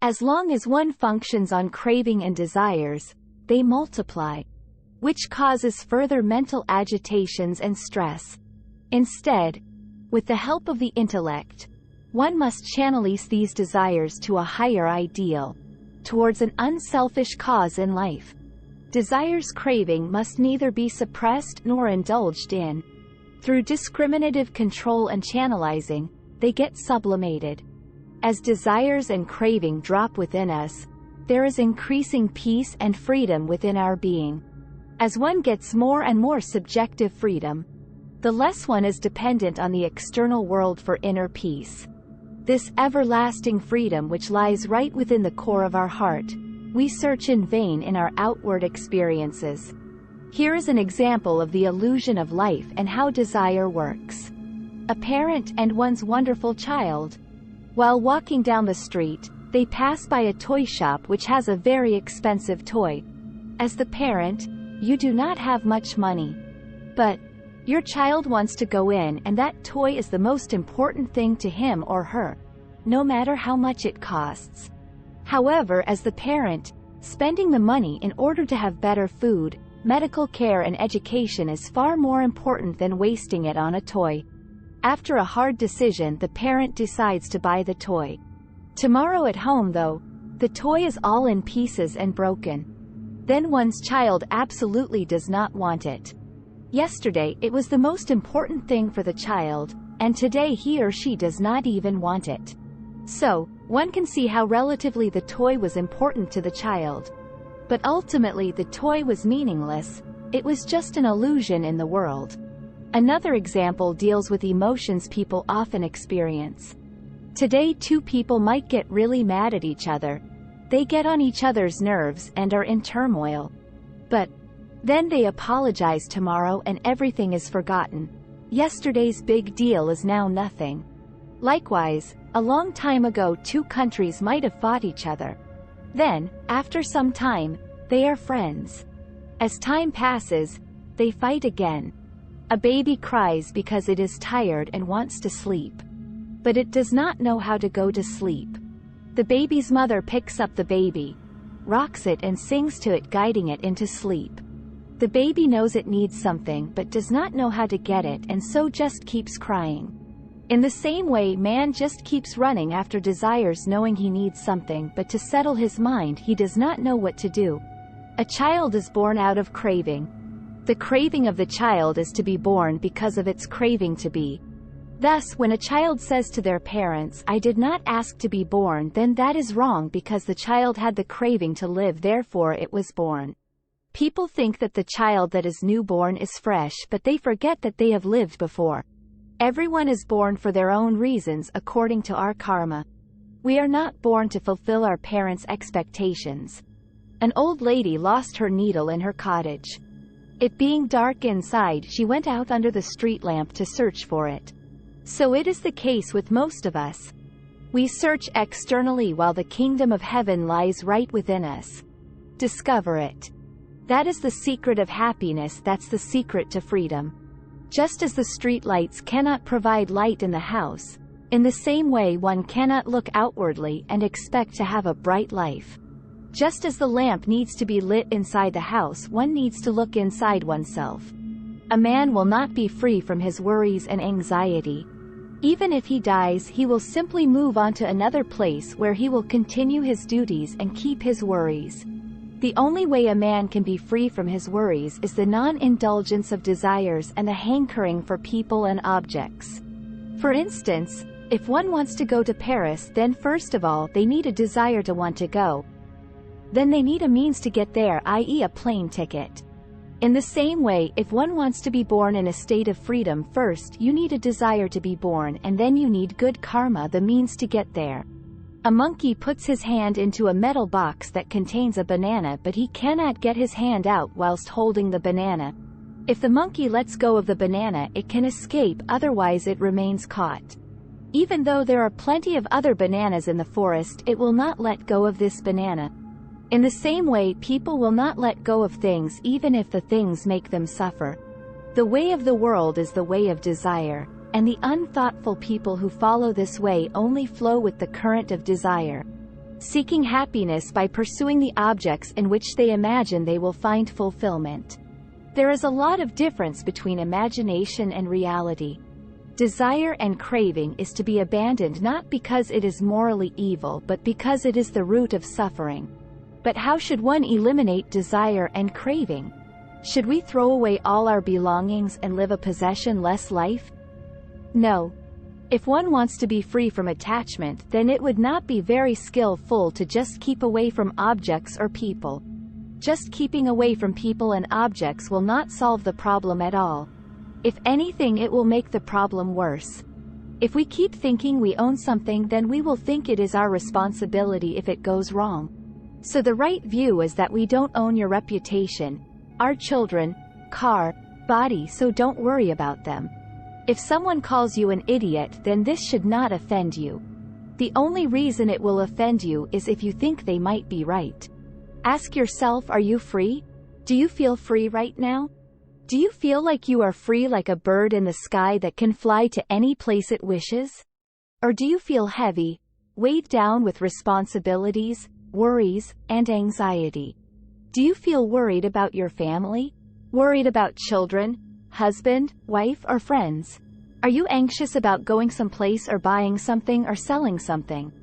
As long as one functions on craving and desires, they multiply, which causes further mental agitations and stress. Instead, with the help of the intellect, one must channelize these desires to a higher ideal, towards an unselfish cause in life. Desires craving must neither be suppressed nor indulged in. Through discriminative control and channelizing, they get sublimated. As desires and craving drop within us, there is increasing peace and freedom within our being. As one gets more and more subjective freedom, the less one is dependent on the external world for inner peace. This everlasting freedom which lies right within the core of our heart, we search in vain in our outward experiences. Here is an example of the illusion of life and how desire works. A parent and one's wonderful child. While walking down the street, they pass by a toy shop which has a very expensive toy. As the parent, you do not have much money. But your child wants to go in, and that toy is the most important thing to him or her, no matter how much it costs. However, as the parent, spending the money in order to have better food, medical care and education is far more important than wasting it on a toy. After a hard decision, the parent decides to buy the toy. Tomorrow at home, though, the toy is all in pieces and broken. Then one's child absolutely does not want it. Yesterday, it was the most important thing for the child, and today he or she does not even want it. So, one can see how relatively the toy was important to the child. But ultimately the toy was meaningless, it was just an illusion in the world. Another example deals with emotions people often experience. Today two people might get really mad at each other. They get on each other's nerves and are in turmoil. But then they apologize tomorrow and everything is forgotten. Yesterday's big deal is now nothing. Likewise, a long time ago two countries might have fought each other. Then, after some time, they are friends. As time passes, they fight again. A baby cries because it is tired and wants to sleep. But it does not know how to go to sleep. The baby's mother picks up the baby, rocks it and sings to it, guiding it into sleep. The baby knows it needs something but does not know how to get it, and so just keeps crying. In the same way, man just keeps running after desires, knowing he needs something, but to settle his mind he does not know what to do. A child is born out of craving. The craving of the child is to be born because of its craving to be. Thus, when a child says to their parents, "I did not ask to be born," then that is wrong, because the child had the craving to live, therefore it was born. People think that the child that is newborn is fresh, but they forget that they have lived before. Everyone is born for their own reasons according to our karma. We are not born to fulfill our parents' expectations. An old lady lost her needle in her cottage. It being dark inside, she went out under the street lamp to search for it. So it is the case with most of us. We search externally while the kingdom of heaven lies right within us. Discover it. That is the secret of happiness, that's the secret to freedom. Just as the street lights cannot provide light in the house, in the same way one cannot look outwardly and expect to have a bright life. Just as the lamp needs to be lit inside the house, one needs to look inside oneself. A man will not be free from his worries and anxiety. Even if he dies, he will simply move on to another place where he will continue his duties and keep his worries. The only way a man can be free from his worries is the non-indulgence of desires and the hankering for people and objects. For instance, if one wants to go to Paris, then first of all they need a desire to want to go. Then they need a means to get there, i.e. a plane ticket. In the same way, if one wants to be born in a state of freedom, first you need a desire to be born, and then you need good karma, the means to get there. A monkey puts his hand into a metal box that contains a banana, but he cannot get his hand out whilst holding the banana. If the monkey lets go of the banana, it can escape, otherwise it remains caught. Even though there are plenty of other bananas in the forest, it will not let go of this banana. In the same way, people will not let go of things even if the things make them suffer. The way of the world is the way of desire, and the unthoughtful people who follow this way only flow with the current of desire. seeking happiness by pursuing the objects in which they imagine they will find fulfillment. There is a lot of difference between imagination and reality. Desire and craving is to be abandoned not because it is morally evil but because it is the root of suffering. But how should one eliminate desire and craving? Should we throw away all our belongings and live a possession-less life? No. If one wants to be free from attachment, then it would not be very skillful to just keep away from objects or people. Just keeping away from people and objects will not solve the problem at all. If anything, it will make the problem worse. If we keep thinking we own something, then we will think it is our responsibility if it goes wrong. So the right view is that we don't own your reputation, our children, car, body, so don't worry about them. If someone calls you an idiot, then this should not offend you. The only reason it will offend you is if you think they might be right. Ask yourself, are you free? Do you feel free right now? Do you feel like you are free like a bird in the sky that can fly to any place it wishes? Or do you feel heavy, weighed down with responsibilities, worries, and anxiety? Do you feel worried about your family? Worried about children, husband, wife, or friends? Are you anxious about going someplace or buying something or selling something?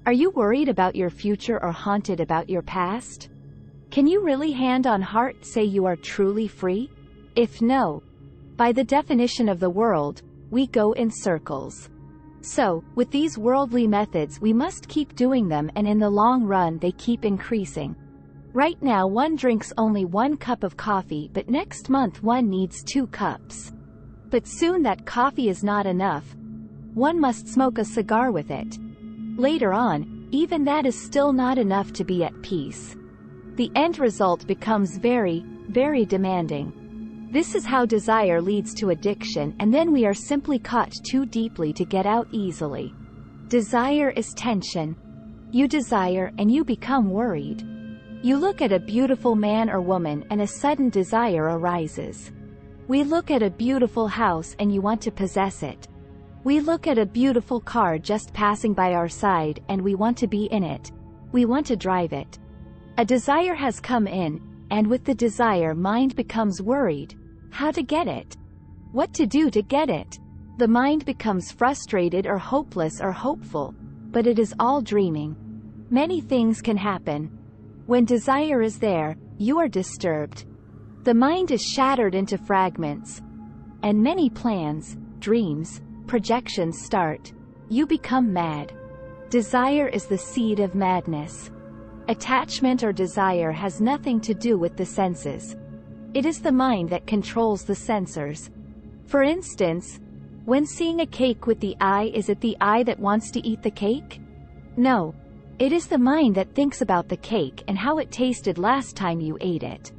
Are you worried about your future or haunted about your past? Can you really hand on heart say you are truly free? If no, by the definition of the world, we go in circles. So, with these worldly methods we must keep doing them, and in the long run they keep increasing. Right now one drinks only 1 cup of coffee, but next month one needs 2 cups. But soon that coffee is not enough. One must smoke a cigar with it. Later on, even that is still not enough to be at peace. The end result becomes very, very demanding. This is how desire leads to addiction, and then we are simply caught too deeply to get out easily. Desire is tension. You desire and you become worried. You look at a beautiful man or woman and a sudden desire arises. We look at a beautiful house and you want to possess it. We look at a beautiful car just passing by our side and we want to be in it. We want to drive it. A desire has come in, and with the desire mind becomes worried. How to get it? What to do to get it? The mind becomes frustrated or hopeless or hopeful, but it is all dreaming. Many things can happen. When desire is there, you are disturbed. The mind is shattered into fragments. And many plans, dreams, projections start. You become mad. Desire is the seed of madness. Attachment or desire has nothing to do with the senses. It is the mind that controls the sensors. For instance, when seeing a cake with the eye, is it the eye that wants to eat the cake? No. It is the mind that thinks about the cake and how it tasted last time you ate it.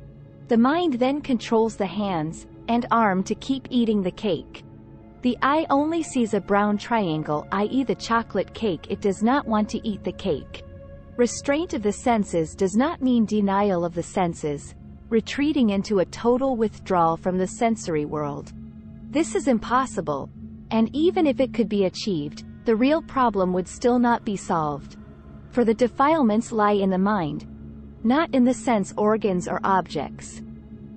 The mind then controls the hands and arm to keep eating the cake. The eye only sees a brown triangle, i.e. the chocolate cake. It does not want to eat the cake. Restraint of the senses does not mean denial of the senses, retreating into a total withdrawal from the sensory world. This is impossible, and even if it could be achieved, the real problem would still not be solved. For the defilements lie in the mind, not in the sense organs or objects.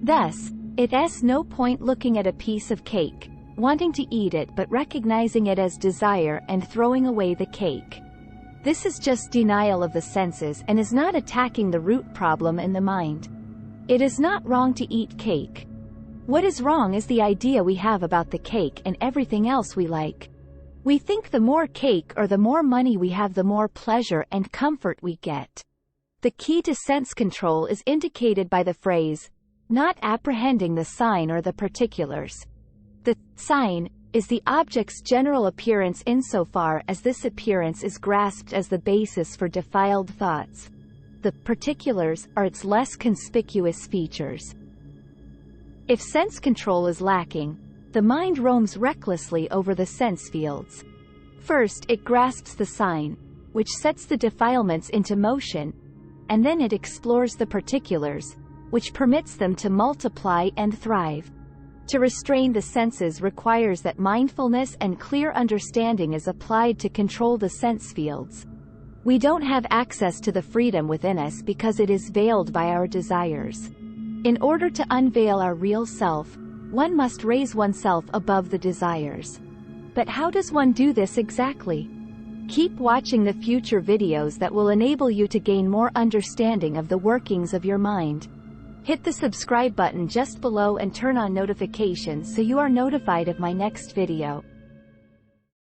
Thus, it is no point looking at a piece of cake, wanting to eat it but recognizing it as desire and throwing away the cake. This is just denial of the senses and is not attacking the root problem in the mind. It is not wrong to eat cake. What is wrong is the idea we have about the cake and everything else we like. We think the more cake or the more money we have, the more pleasure and comfort we get. The key to sense control is indicated by the phrase, not apprehending the sign or the particulars. The sign is the object's general appearance insofar as this appearance is grasped as the basis for defiled thoughts. The particulars are its less conspicuous features. If sense control is lacking, the mind roams recklessly over the sense fields. First it grasps the sign, which sets the defilements into motion, and then it explores the particulars, which permits them to multiply and thrive. To restrain the senses requires that mindfulness and clear understanding is applied to control the sense fields. We don't have access to the freedom within us because it is veiled by our desires. In order to unveil our real self, one must raise oneself above the desires. But how does one do this exactly? Keep watching the future videos that will enable you to gain more understanding of the workings of your mind. Hit the subscribe button just below and turn on notifications so you are notified of my next video.